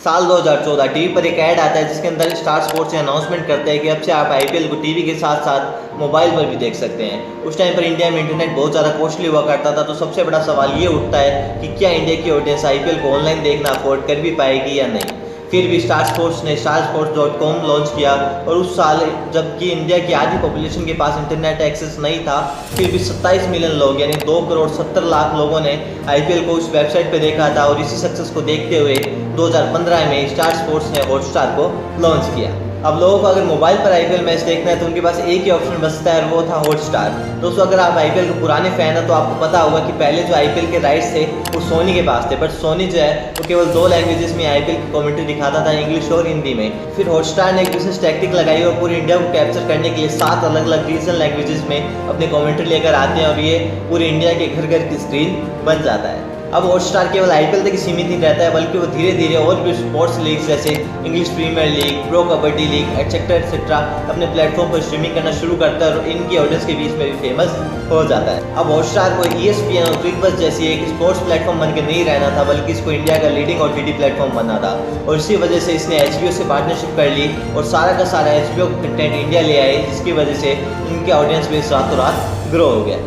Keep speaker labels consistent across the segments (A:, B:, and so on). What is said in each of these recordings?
A: साल 2014 टीवी पर एक ऐड आता है जिसके अंदर स्टार स्पोर्ट्स से अनाउंसमेंट करते हैं कि अब से आप आईपीएल को टीवी के साथ साथ मोबाइल पर भी देख सकते हैं। उस टाइम पर इंडिया में इंटरनेट बहुत ज़्यादा कॉस्टली हुआ करता था, तो सबसे बड़ा सवाल ये उठता है कि क्या इंडिया की ऑडियंस आईपीएल को ऑनलाइन देखना अफोर्ड कर भी पाएगी या नहीं। फिर भी स्टार स्पोर्ट्स ने starsports.com लॉन्च किया और उस साल जबकि इंडिया की आधी पॉपुलेशन के पास इंटरनेट एक्सेस नहीं था, फिर भी 27 मिलियन लोग यानी 2 करोड़ 70 लाख लोगों ने आईपीएल को उस वेबसाइट पर देखा था। और इसी सक्सेस को देखते हुए 2015 में स्टार स्पोर्ट्स ने हॉटस्टार को लॉन्च किया। अब लोगों को अगर मोबाइल पर आईपीएल मैच देखना है तो उनके पास एक ही ऑप्शन बचता है और वो था हॉटस्टार। दोस्तों, अगर आप आईपीएल के पुराने फैन हैं तो आपको पता होगा कि पहले जो आईपीएल के राइट्स थे वो सोनी के पास थे, बट सोनी जो है वो केवल 2 लैंग्वेजेस में आईपीएल की कमेंट्री दिखाता था, इंग्लिश और हिंदी में। फिर हॉटस्टार ने एक विशेष टैक्टिक लगाई और पूरी इंडिया को कैप्चर करने के लिए 7 अलग अलग रीजनल लैंग्वेजेस में अपनी कमेंट्री लेकर आते हैं और ये पूरी इंडिया के घर घर की स्क्रीन बन जाता है। अब हॉटस्टार केवल आईपीएल तक सीमित नहीं रहता है, बल्कि वो धीरे धीरे और भी स्पोर्ट्स लीग जैसे English premier league, pro Kabaddi league et cetera अपने प्लेटफॉर्म पर स्ट्रीमिंग करना शुरू करता है और इनकी ऑडियंस के बीच में भी फेमस हो जाता है। अब हॉटस्टार को ESPN और क्रिकबज़ जैसी एक स्पोर्ट्स प्लेटफॉर्म बनकर नहीं रहना था, बल्कि इसको इंडिया का लीडिंग OTT प्लेटफॉर्म बनना था। और इसी वजह से इसने HBO से पार्टनरशिप कर ली और सारा का सारा HBO कंटेंट इंडिया ले आए, जिसकी वजह से इनके ऑडियंस बेस रातों रात ग्रो हो गया।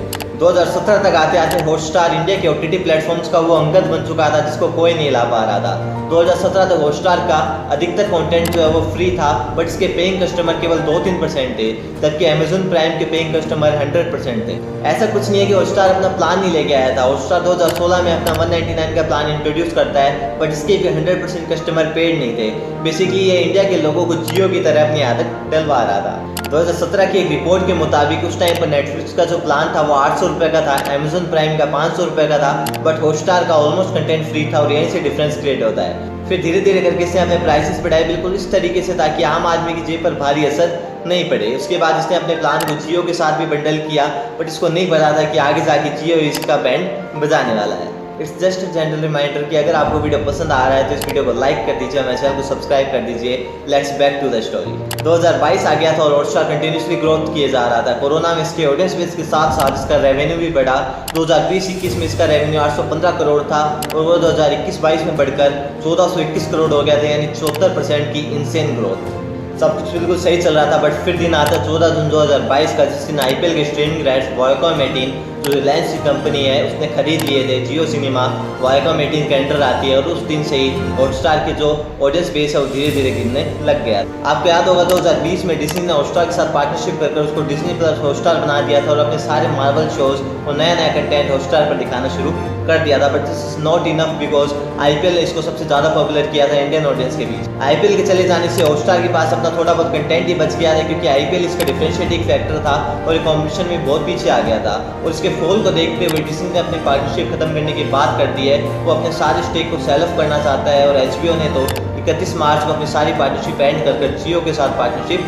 A: 2017 तक आते आते हॉटस्टार इंडिया के OTT प्लेटफॉर्म्स का वो अंगद बन चुका था जिसको कोई नहीं ला पा रहा था। 2017 तक हॉटस्टार का अधिकतर कंटेंट जो है वो फ्री था, बट इसके पेइंग कस्टमर केवल 2-3% थे, जबकि अमेजन प्राइम के पेइंग कस्टमर 100% थे। ऐसा कुछ नहीं है कि हॉटस्टार अपना प्लान नहीं लेके आया था। हॉटस्टार 2016 में अपना 199 का प्लान इंट्रोड्यूस करता है, बट इसके भी 100% कस्टमर पेड नहीं थे। बेसिकली ये इंडिया के लोगों को जियो की तरह अपनी आदत डलवा रहा था। 2017 की एक रिपोर्ट के मुताबिक उस टाइम पर नेटफ्लिक्स का जो प्लान था वो 800 रुपये का था, अमेजन प्राइम का 500 रुपये का था, बट हॉटस्टार का ऑलमोस्ट कंटेंट फ्री था और यहीं से डिफरेंस क्रिएट होता है। फिर धीरे धीरे करके इसने अपने प्राइसेस बढ़ाए बिल्कुल इस तरीके से ताकि आम आदमी की जेब पर भारी असर नहीं पड़े। उसके बाद इसने अपने प्लान को जियो के साथ भी बंडल किया, बट इसको नहीं पता था कि आगे जाके जियो इसका बैंड बजाने वाला है। इट्स जस्ट जनरल रिमाइंडर कि अगर आपको वीडियो पसंद आ रहा है तो इस वीडियो को लाइक कर दीजिए, हमारे चैनल को सब्सक्राइब कर दीजिए। Let's back to the story. 2022 आ गया था और हॉटस्टार कंटिन्यूसली ग्रोथ किए जा रहा था। कोरोना में इसके ऑडियंस बेस के साथ साथ इसका रेवेन्यू भी बढ़ा। 2020-21 में इसका रेवेन्यू 815 करोड़ था और वो 2021-22 में बढ़कर 1421 करोड़ हो गया था, यानी 74% की इंसेन ग्रोथ। सब कुछ बिल्कुल सही चल रहा था, बट फिर दिन आता 14 जून 2022 का, जिस दिन आईपीएल के स्ट्रीमिंग राइट्स वायाकॉम18 जो रिलायंस की कंपनी है उसने खरीद लिए थे जियो सिनेमा, वायाकॉम18 के अंडर आती है। और उस दिन से ही हॉटस्टार के जो ऑडियंस बेस है वो धीरे धीरे गिरने लग गया। आपको याद होगा 2020 में डिज्नी ने हॉटस्टार के साथ पार्टनरशिप कर उसको डिज्नी प्लस हॉटस्टार बना दिया था और अपने सारे मार्वल शोज और नया नया कंटेंट हॉटस्टार पर दिखाना शुरू कर दिया था। But this is not enough because IPL ने इसको सबसे ज़्यादा पॉपुलर किया था इंडियन ऑडियंस के बीच। आईपीएल के चले जाने से हॉटस्टार के पास अपना थोड़ा बहुत कंटेंट ही बच गया था, क्योंकि आईपीएल इसका डिफरेंशिएटिंग फैक्टर था और कॉम्पिटिशन में बहुत पीछे आ गया था। और इसके फॉल को देखते हुए डिज्नी ने अपनी पार्टनरशिप खत्म करने की बात कर दी है। वो अपने सारे स्टेक को सेल ऑफ करना चाहता है और HBO ने तो 31 मार्च को अपनी सारी पार्टनरशिप एंड कर जियो के साथ पार्टनरशिप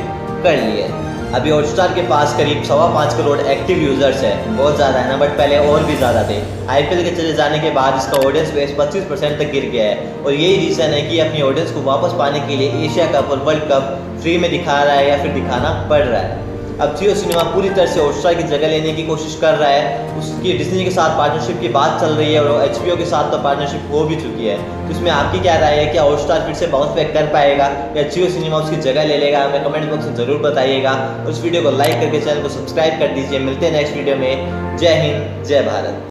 A: कर ली है। अभी हॉटस्टार के पास करीब 5.25 करोड़ एक्टिव यूजर्स है, बहुत ज़्यादा है ना, बट पहले और भी ज़्यादा थे। आईपीएल के चले जाने के बाद इसका ऑडियंस बेस 25% तक गिर गया है और यही रीज़न है कि अपनी ऑडियंस को वापस पाने के लिए एशिया कप और वर्ल्ड कप फ्री में दिखा रहा है या फिर दिखाना पड़ रहा है। अब जियो सिनेमा पूरी तरह से हॉटस्टार की जगह लेने की कोशिश कर रहा है। उसकी डिज्नी के साथ पार्टनरशिप की बात चल रही है और HBO के साथ तो पार्टनरशिप हो भी चुकी है। तो इसमें आपकी क्या राय है, क्या हॉटस्टार फिर से बाउंस बैक कर पाएगा या जियो सिनेमा उसकी जगह ले लेगा? हमें कमेंट बॉक्स में ज़रूर बताइएगा। उस वीडियो को लाइक करके चैनल को सब्सक्राइब कर दीजिए। मिलते हैं नेक्स्ट वीडियो में। जय हिंद, जय भारत।